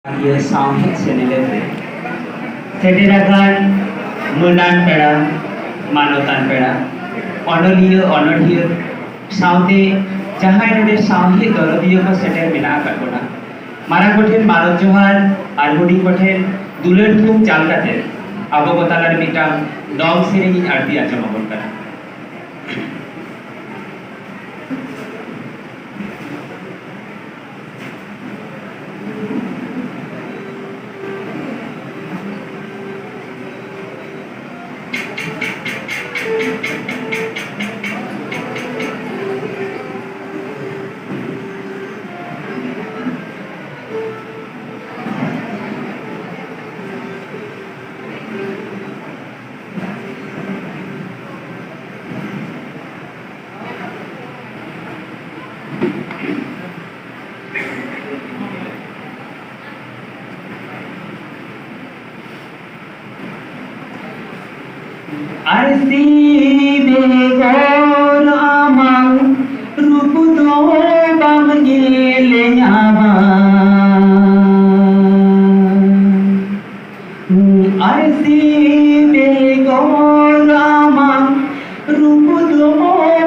Dia sahih senilai Setirakan Munan Peda Manotan Peda Onoliyo Onoliyo Saute Jahai Node Sahih Dolodiyo ko seter mina akat bona Marang koten Marot Johar Arhudi koten Duler Thum Jalkate Abo Botalar Mitang Dong Serengin Arti Acha Mabon Kana Arsi begor amang rupu to bam gele nyama Arsi begor amang rupu to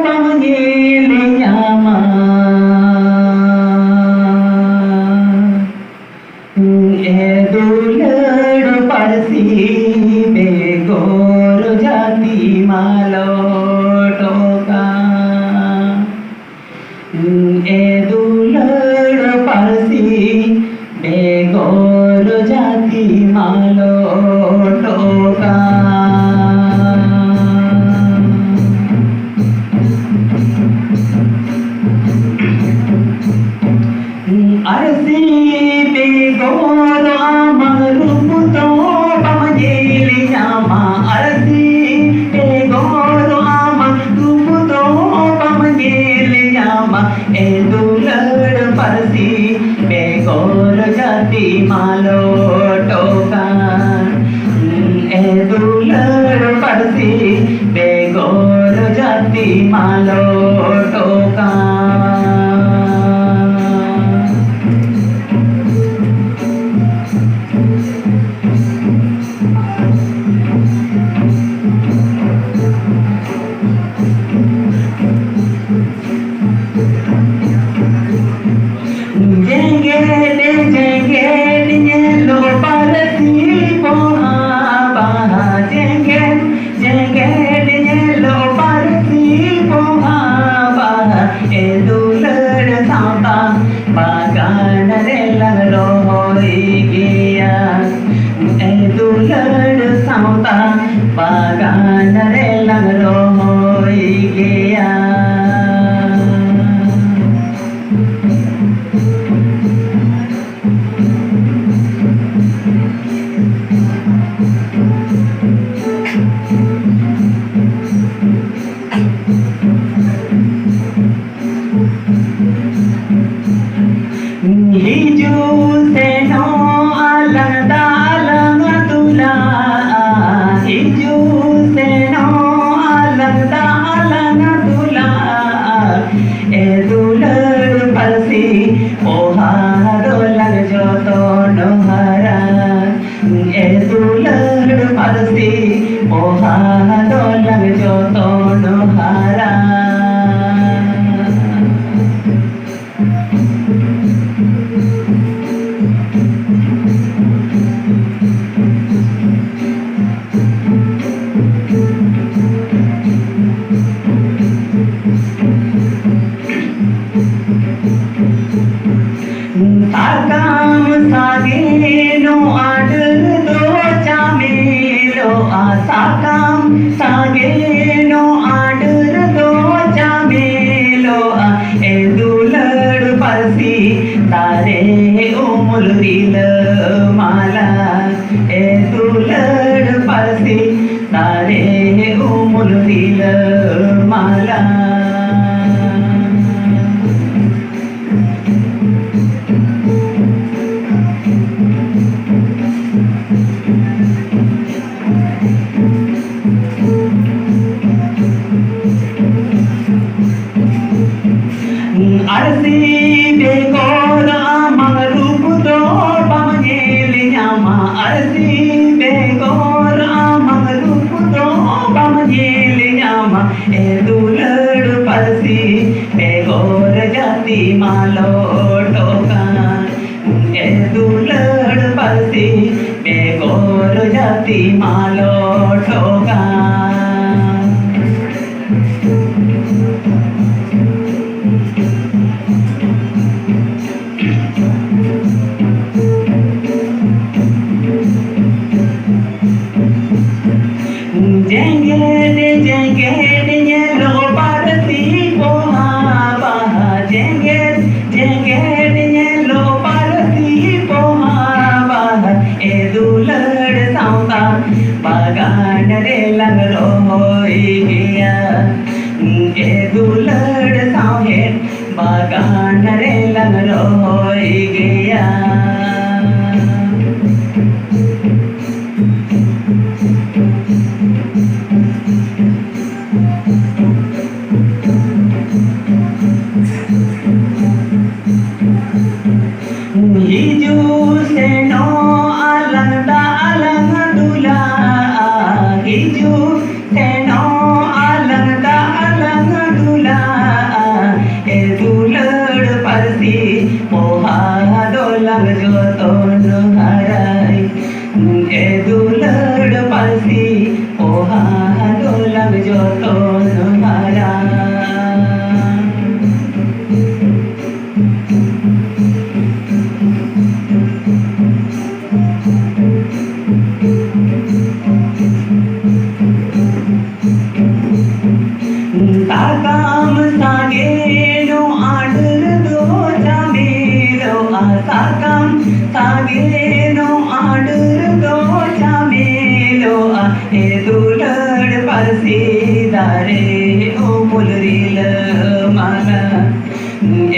bam gele nyama Edulad parsi begor jati malo toka Edulad parsi begor jati malo toka Arsi begor amang rupu to bam gele nyama Arsi begor amang rupu to bam gele nyama Edulad parsi begor jati malo toka Edulad parsi begor jati malo toka Bagan relang rohoi gaya Hiju seno alang dalang tula Hiju seno alang dalang tula Edulad parsi oharo lang joto nohara Edulad parsi oharo lang joto nohara Takam sageno adar do chamelo Takam sageno adar do chamelo Edulad parsi tare umul dil mala Edulad parsi tare umul dil mala Arsi begor amang rupu to bam परसी बेगोर जाति मालो ठोका jengget yellow parsi poha baha jengget yellow parsi poha baha edulad sauta bagan re lang roi gaya edulad sauhe bagan re lang roi gaya hiju seno alang da alang dula hiju seno alang da alang dula e dulad parsi poha dolang joton harai e dulad parsi poha dolang joton harai Sakam sageno adur do chamelo sakam sageno adur do chamelo edulad parsi dare o mulril mala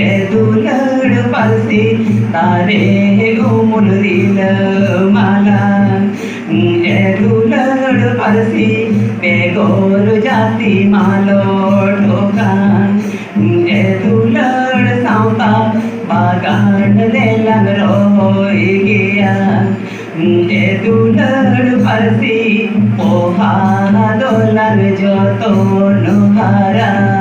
edulad parsi dare o mulril mala edulad parsi बेगोर जाति मालो ठोका edulad sauta bagan re lang roi gaya edulad parsi poha dolang joton harai